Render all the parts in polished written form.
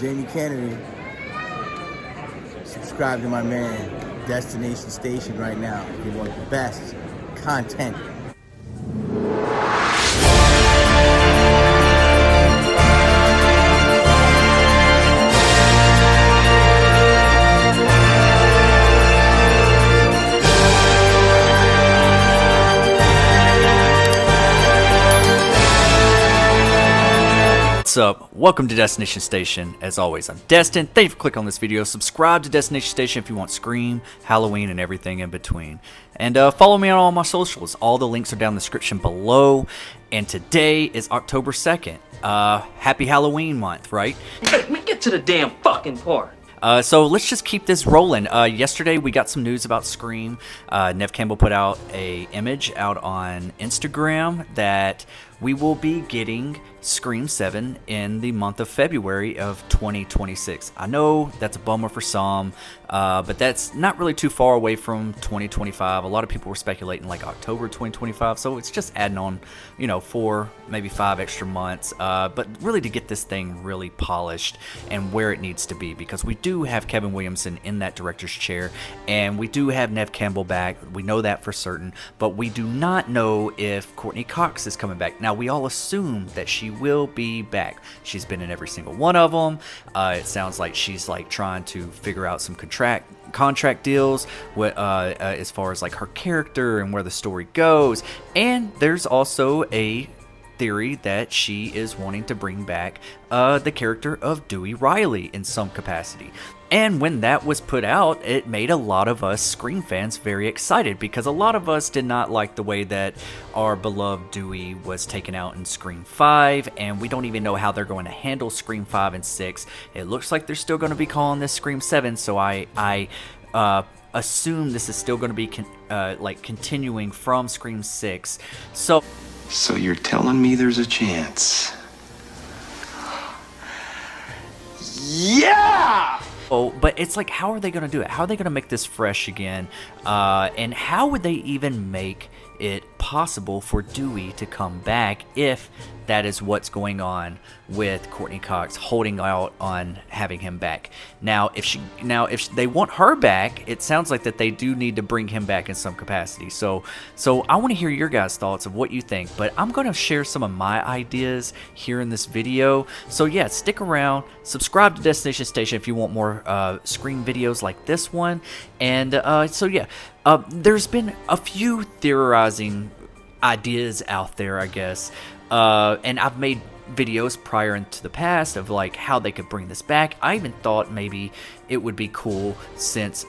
Jamie Kennedy. Subscribe to my man, Destination Station right now if you want the best content. What's up? Welcome to Destination Station. As always, I'm Destin. Thank you for clicking on this video. Subscribe to Destination Station if you want Scream, Halloween, and everything in between. And follow me on all my socials. All the links are down in the description below. And today is October 2nd. Happy Halloween month, right? Hey, man, get to the damn fucking part. So let's just keep this rolling. Yesterday we got some news about Scream. Nev Campbell put out a image out on Instagram that we will be getting Scream 7 in the month of February of 2026. I know that's a bummer for some, but that's not really too far away from 2025. A lot of people were speculating like October 2025, so it's just adding on, 4, maybe 5 extra months. But really to get this thing really polished and where it needs to be, because we do have Kevin Williamson in that director's chair, and we do have Nev Campbell back. We know that for certain, but we do not know if Courtney Cox is coming back. Now, we all assume that she will be back. She's been in every single one of them. It sounds like she's like trying to figure out some contract deals as far as like her character and where the story goes. And there's also a theory that she is wanting to bring back the character of Dewey Riley in some capacity. And when that was put out, it made a lot of us Scream fans very excited, because a lot of us did not like the way that our beloved Dewey was taken out in Scream 5, and we don't even know how they're going to handle Scream 5 and 6. It looks like they're still going to be calling this Scream 7, so I assume this is still going to be continuing from Scream 6. So you're telling me there's a chance? Yeah! Oh, but it's like, how are they going to do it? How are they going to make this fresh again? And how would they even make it possible for Dewey to come back if that is what's going on with Courtney Cox holding out on having him back? Now, if they want her back, it sounds like that they do need to bring him back in some capacity. So I want to hear your guys' thoughts of what you think, but I'm going to share some of my ideas here in this video. So yeah, stick around, subscribe to Destination Station if you want more Scream videos like this one. And there's been a few theorizing ideas out there, I guess, and I've made videos prior into the past of like how they could bring this back. I even thought maybe it would be cool, since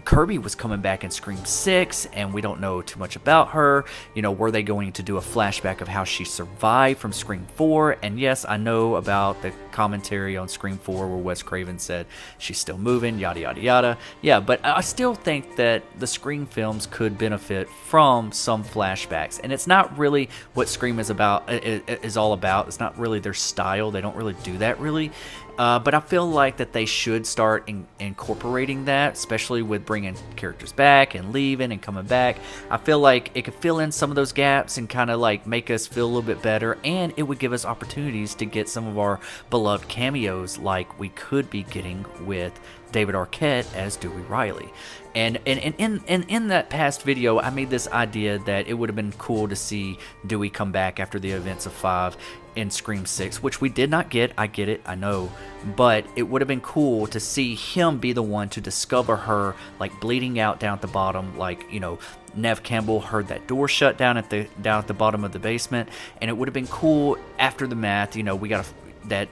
Kirby was coming back in Scream 6 and we don't know too much about her. Were they going to do a flashback of how she survived from Scream 4? And yes, I know about the commentary on Scream 4 where Wes Craven said she's still moving, yada yada yada. Yeah, but I still think that the Scream films could benefit from some flashbacks, and it's not really what Scream is all about. It's not really their style. They don't really do that really. But I feel like that they should start incorporating that, especially with bringing characters back and leaving and coming back. I feel like it could fill in some of those gaps and kind of like make us feel a little bit better, and it would give us opportunities to get some of our beloved cameos like we could be getting with David Arquette as Dewey Riley. And in that past video, I made this idea that it would have been cool to see Dewey come back after the events of 5 in Scream 6, which we did not get. I get it, I know, but it would have been cool to see him be the one to discover her like bleeding out down at the bottom, like Nev Campbell heard that door shut down at the bottom of the basement, and it would have been cool after the math. We got that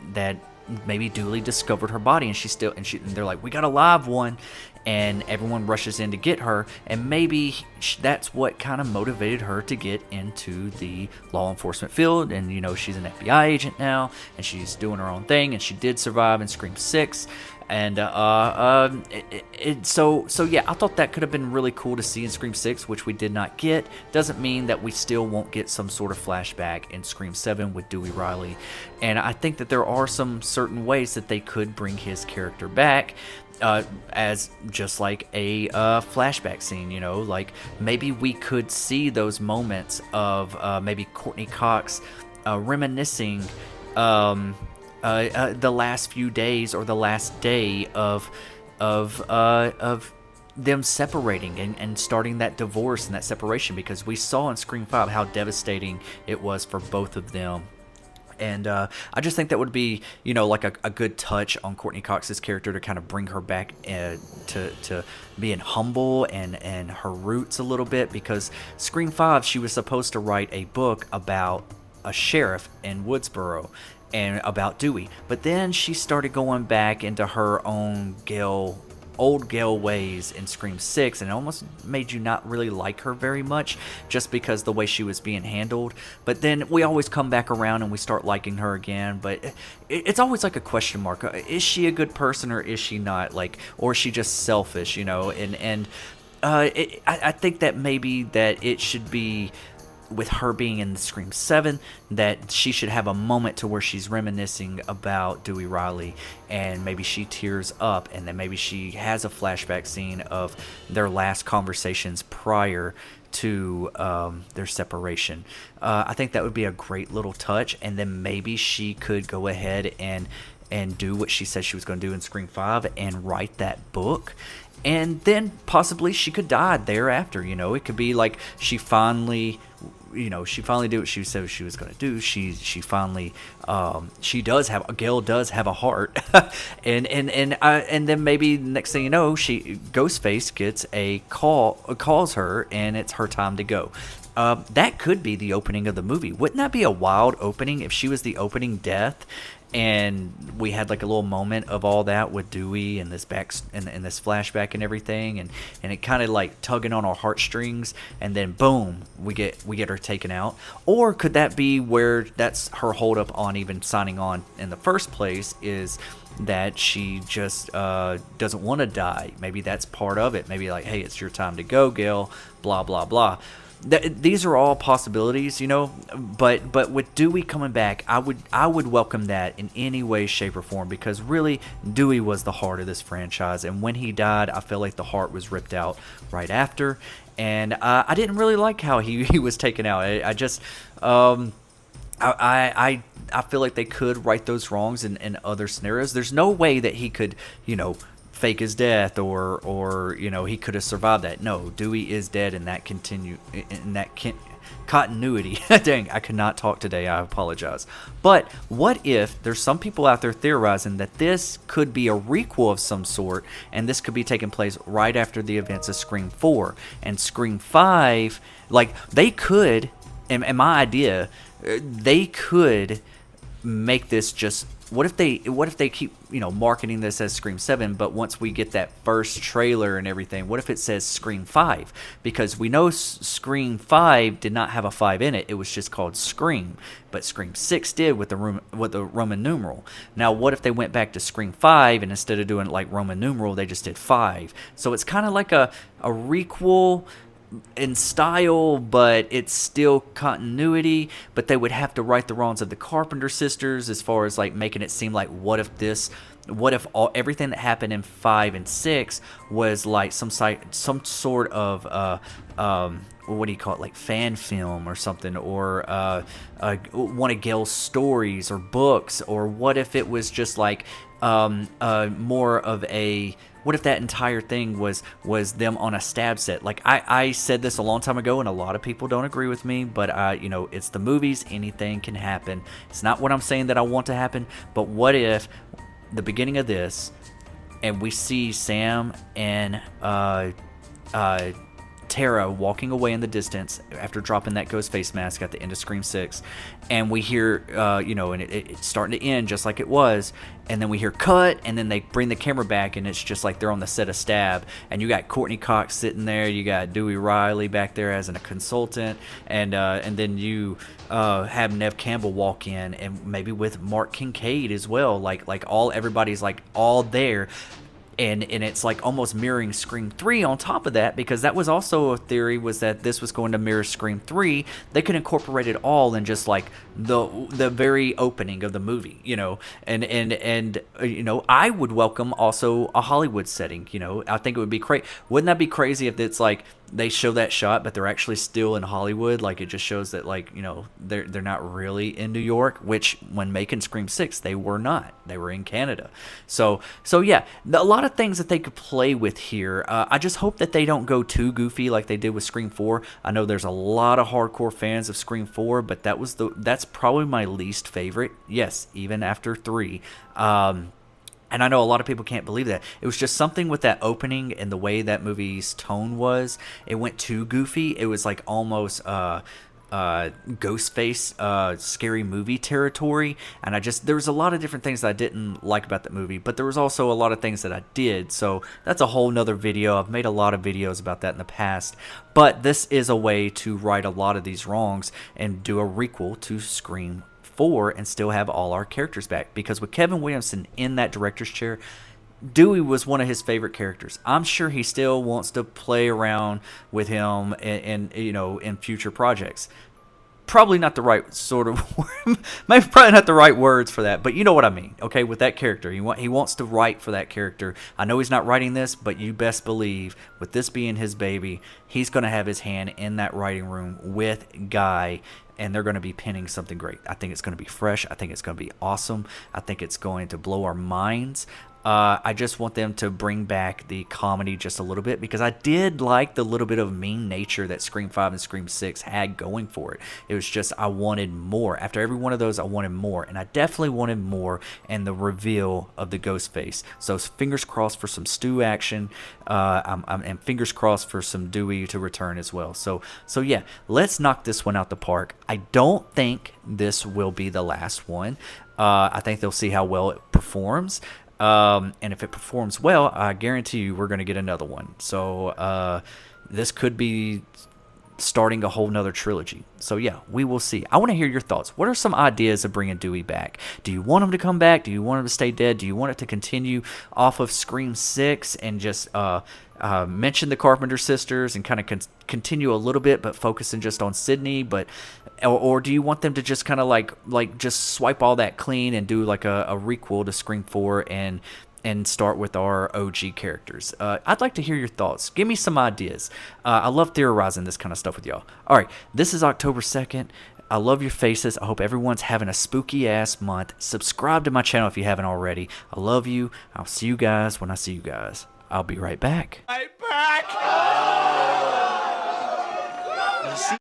maybe Dooley discovered her body, and they're like, we got a live one, and everyone rushes in to get her, and maybe that's what kind of motivated her to get into the law enforcement field. And she's an FBI agent now, and she's doing her own thing, and she did survive in Scream 6. And so yeah, I thought that could have been really cool to see in Scream 6, which we did not get. Doesn't mean that we still won't get some sort of flashback in Scream 7 with Dewey Riley. And I think that there are some certain ways that they could bring his character back, as just like a flashback scene, like maybe we could see those moments of maybe Courtney Cox reminiscing the last few days or the last day of them separating and starting that divorce and that separation, because we saw in Scream 5 how devastating it was for both of them. And I just think that would be, like a good touch on Courtney Cox's character to kind of bring her back to being humble and her roots a little bit, because Scream 5, she was supposed to write a book about a sheriff in Woodsboro and about Dewey. But then she started going back into her own old Gale ways in Scream 6, and it almost made you not really like her very much just because the way she was being handled. But then we always come back around and we start liking her again. But it's always like a question mark. Is she a good person or is she not? Or is she just selfish, And I think that maybe that it should be, with her being in Scream 7, that she should have a moment to where she's reminiscing about Dewey Riley, and maybe she tears up, and then maybe she has a flashback scene of their last conversations prior to their separation. I think that would be a great little touch, and then maybe she could go ahead and do what she said she was going to do in Scream 5 and write that book. And then possibly she could die thereafter. It could be like she finally did what she said she was going to do. She finally, Gail does have a heart, and then maybe next thing you know, Ghostface gets calls her, and it's her time to go. That could be the opening of the movie. Wouldn't that be a wild opening if she was the opening death? And we had like a little moment of all that with Dewey and this and this flashback and everything, and it kind of like tugging on our heartstrings, and then boom, we get her taken out. Or could that be where that's her hold up on even signing on in the first place, is that she just doesn't want to die? Maybe that's part of it. Maybe like, hey, it's your time to go, Gil, blah blah blah. These are all possibilities, but with Dewey coming back, I would welcome that in any way, shape, or form, because really Dewey was the heart of this franchise, and when he died, I feel like the heart was ripped out right after, and I didn't really like how he was taken out. I just I feel like they could right those wrongs in other scenarios. There's no way that he could, fake his death, or he could have survived that. No, Dewey is dead, and that continuity. Dang, I could not talk today. I apologize. But what if there's some people out there theorizing that this could be a requel of some sort, and this could be taking place right after the events of Scream 4 and Scream 5? Like, they could, and my idea, they could make this just. What if they keep marketing this as Scream 7, but once we get that first trailer and everything, what if it says Scream 5? Because we know Scream 5 did not have a 5 in it; it was just called Scream. But Scream 6 did with the Roman numeral. Now, what if they went back to Scream 5 and instead of doing it like Roman numeral, they just did 5? So it's kind of like a requel in style, but it's still continuity. But they would have to right the wrongs of the Carpenter sisters, as far as like making it seem like what if everything that happened in 5 and 6 was like some sort of what do you call it, like fan film or something, or one of Gail's stories or books? Or what if it was just like more of a, what if that entire thing was them on a stab set? Like, I said this a long time ago, and a lot of people don't agree with me, but it's the movies, anything can happen. It's not what I'm saying that I want to happen, but what if the beginning of this, and we see Sam and Tara walking away in the distance after dropping that ghost face mask at the end of Scream 6, and we hear and it's starting to end just like it was, and then we hear cut, and then they bring the camera back, and it's just like they're on the set of Stab, and you got Courtney Cox sitting there, you got Dewey Riley back there as a consultant, and then you have Nev Campbell walk in, and maybe with Mark Kincaid as well, like everybody's like all there. and it's like almost mirroring Scream 3 on top of that, because that was also a theory, was that this was going to mirror Scream 3. They could incorporate it all in just like the very opening of the movie, you know. And you know, I would welcome also a Hollywood setting, you know. I think it would be great. Wouldn't that be crazy if it's like they show that shot but they're actually still in Hollywood? Like, it just shows that, like, you know, they're not really in New York, which when making Scream 6 they were not. They were in Canada. So yeah, a lot of things that they could play with here. I just hope that they don't go too goofy like they did with Scream 4. I know there's a lot of hardcore fans of Scream 4, but that's probably my least favorite. Yes, even after 3. And I know a lot of people can't believe that. It was just something with that opening and the way that movie's tone was. It went too goofy. It was like almost Ghostface, scary movie territory. And there was a lot of different things that I didn't like about that movie, but there was also a lot of things that I did. So that's a whole nother video. I've made a lot of videos about that in the past. But this is a way to right a lot of these wrongs and do a requel to Scream 4 and still have all our characters back, because with Kevin Williamson in that director's chair, Dewey was one of his favorite characters. I'm sure he still wants to play around with him and you know, in future projects. Probably not the right sort of maybe probably not the right words for that, but you know what I mean. Okay, with that character, he wants to write for that character. I know he's not writing this, but you best believe, with this being his baby, he's going to have his hand in that writing room with Guy, and they're going to be penning something great. I think it's going to be fresh. I think it's going to be awesome. I think it's going to blow our minds. I just want them to bring back the comedy just a little bit, because I did like the little bit of mean nature that Scream 5 and Scream 6 had going for it. It was just, I wanted more. After every one of those, I wanted more, and I definitely wanted more in the reveal of the Ghostface. So fingers crossed for some Stu action, and fingers crossed for some Dewey to return as well. So yeah, let's knock this one out the park. I don't think this will be the last one. I think they'll see how well it performs. And if it performs well, I guarantee you we're going to get another one. So this could be starting a whole nother trilogy. So yeah, we will see. I want to hear your thoughts. What are some ideas of bringing Dewey back? Do you want him to come back? Do you want him to stay dead? Do you want it to continue off of Scream 6 and just mention the Carpenter sisters and kind of continue a little bit, but focusing just on Sydney? Or do you want them to just kind of like just swipe all that clean and do like a requel to Scream 4 and start with our OG characters? I'd like to hear your thoughts. Give me some ideas. I love theorizing this kind of stuff with y'all. All right, this is October 2nd. I love your faces. I hope everyone's having a spooky-ass month. Subscribe to my channel if you haven't already. I love you. I'll see you guys when I see you guys. I'll be right back.